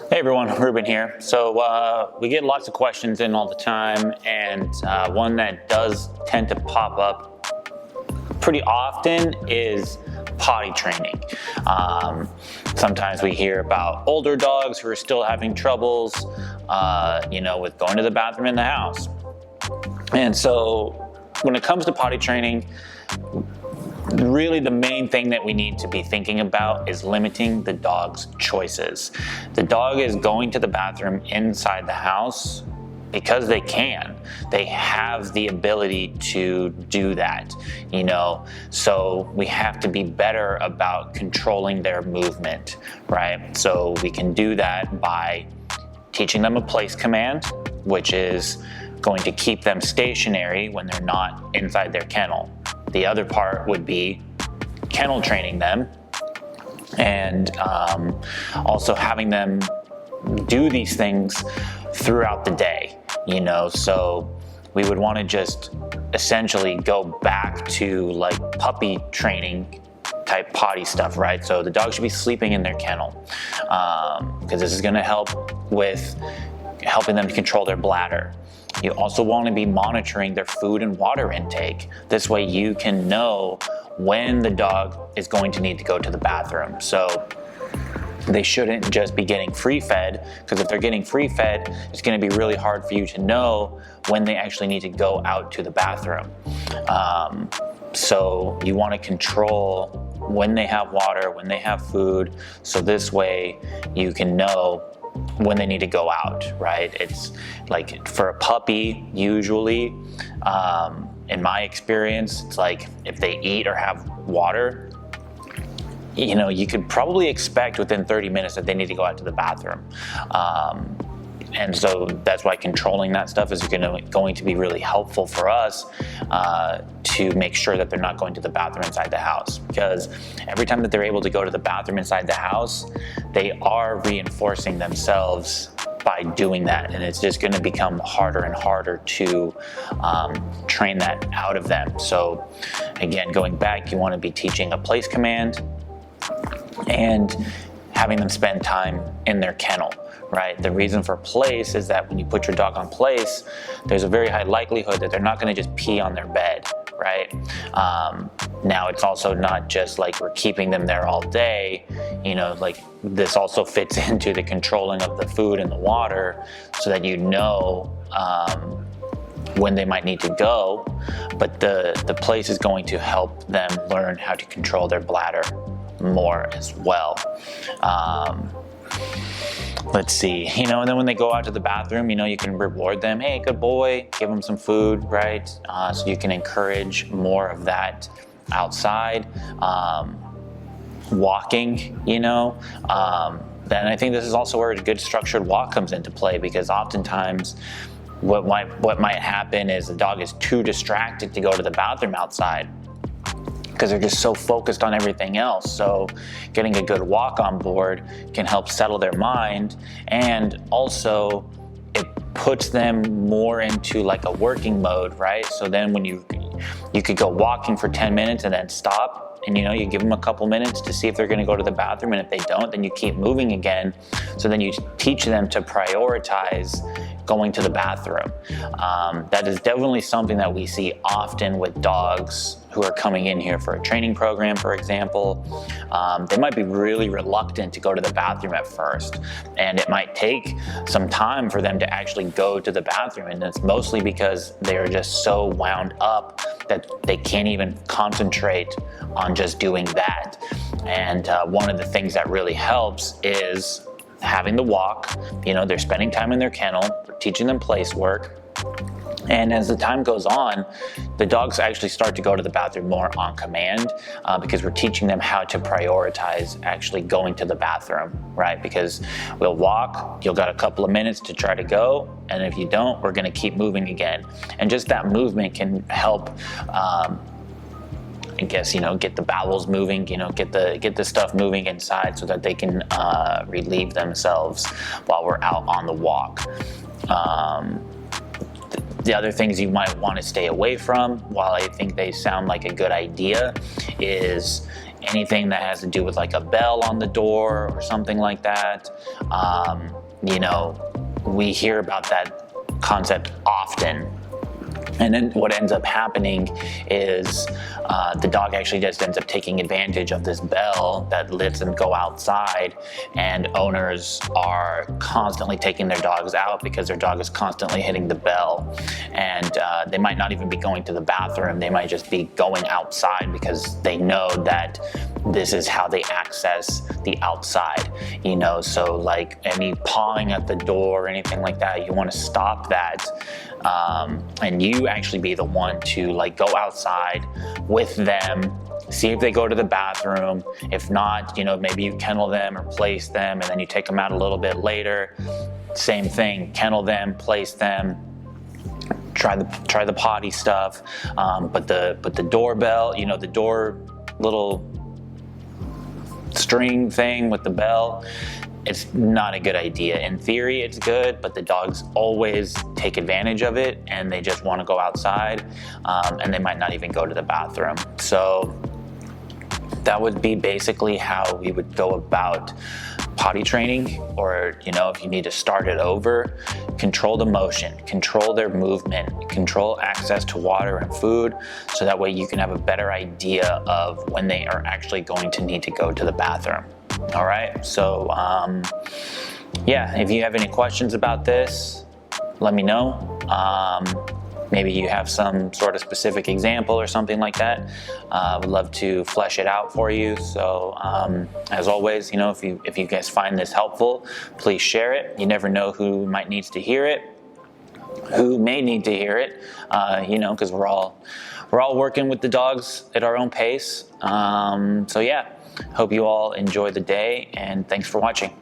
Hey everyone, Ruben here. So we get lots of questions in all the time, and one that does tend to pop up pretty often is potty training. Sometimes we hear about older dogs who are still having troubles, with going to the bathroom in the house. And so when it comes to potty training, really the main thing that we need to be thinking about is limiting the dog's choices. The dog is going to the bathroom inside the house because they can. They have the ability to do that, so we have to be better about controlling their movement, right? So we can do that by teaching them a place command, which is going to keep them stationary when they're not inside their kennel. The other part would be kennel training them, and also having them do these things throughout the day, so we would want to just essentially go back to like puppy training type potty stuff, right? So the dog should be sleeping in their kennel, because this is going to help with helping them to control their bladder. You also want to be monitoring their food and water intake. This way you can know when the dog is going to need to go to the bathroom. So they shouldn't just be getting free fed, because if they're getting free fed, it's going to be really hard for you to know when they actually need to go out to the bathroom. So you want to control when they have water, when they have food, so this way you can know when they need to go out, right? It's like for a puppy, usually, in my experience, it's like if they eat or have water, you could probably expect within 30 minutes that they need to go out to the bathroom. And so that's why controlling that stuff is going to be really helpful for us, to make sure that they're not going to the bathroom inside the house. Because every time that they're able to go to the bathroom inside the house, they are reinforcing themselves by doing that. And it's just going to become harder and harder to train that out of them. So again, going back, you want to be teaching a place command and having them spend time in their kennel. Right? The reason for place is that when you put your dog on place, there's a very high likelihood that they're not going to just pee on their bed, right? Now it's also not just like we're keeping them there all day, like this also fits into the controlling of the food and the water, so that when they might need to go, but the place is going to help them learn how to control their bladder more as well. Let's see, and then when they go out to the bathroom, you can reward them. Hey, good boy, give them some food, right? So you can encourage more of that outside. Walking, then I think this is also where a good structured walk comes into play, because oftentimes what might happen is the dog is too distracted to go to the bathroom outside, because they're just so focused on everything else. So getting a good walk on board can help settle their mind, and also it puts them more into like a working mode, right? So then when you could go walking for 10 minutes and then stop, and you give them a couple minutes to see if they're going to go to the bathroom, and if they don't, then you keep moving again. So then you teach them to prioritize going to the bathroom. That is definitely something that we see often with dogs who are coming in here for a training program, for example. They might be really reluctant to go to the bathroom at first, and it might take some time for them to actually go to the bathroom, and it's mostly because they're just so wound up that they can't even concentrate on just doing that. And one of the things that really helps is having the walk. They're spending time in their kennel, we're teaching them place work. And as the time goes on, the dogs actually start to go to the bathroom more on command, because we're teaching them how to prioritize actually going to the bathroom, right? Because we'll walk, you'll got a couple of minutes to try to go, and if you don't, we're gonna keep moving again. And just that movement can help, get the bowels moving, get the stuff moving inside, so that they can relieve themselves while we're out on the walk. The other things you might want to stay away from, while I think they sound like a good idea, is anything that has to do with like a bell on the door or something like that. You know, we hear about that concept often. And then what ends up happening is the dog actually just ends up taking advantage of this bell that lets them go outside, and owners are constantly taking their dogs out because their dog is constantly hitting the bell. And they might not even be going to the bathroom. They might just be going outside because they know that this is how they access the outside, you know? So like any pawing at the door or anything like that, you want to stop that. And you actually be the one to like go outside with them, see if they go to the bathroom. If not, you know, maybe you kennel them or place them, and then you take them out a little bit later. Same thing, kennel them, place them, try the potty stuff. But the doorbell, you know, the door little string thing with the bell, it's not a good idea. In theory, it's good, but the dogs always take advantage of it, and they just want to go outside, and they might not even go to the bathroom. So that would be basically how we would go about potty training. Or, you know, if you need to start it over, control the motion, control their movement, control access to water and food, so that way you can have a better idea of when they are actually going to need to go to the bathroom. All right, so yeah, if you have any questions about this, let me know. Maybe you have some sort of specific example or something like that. I would love to flesh it out for you. So as always, you know, if you guys find this helpful, please share it. You never know who might needs to hear it, who may need to hear it, you know, because we're all working with the dogs at our own pace. So yeah, hope you all enjoy the day, and thanks for watching.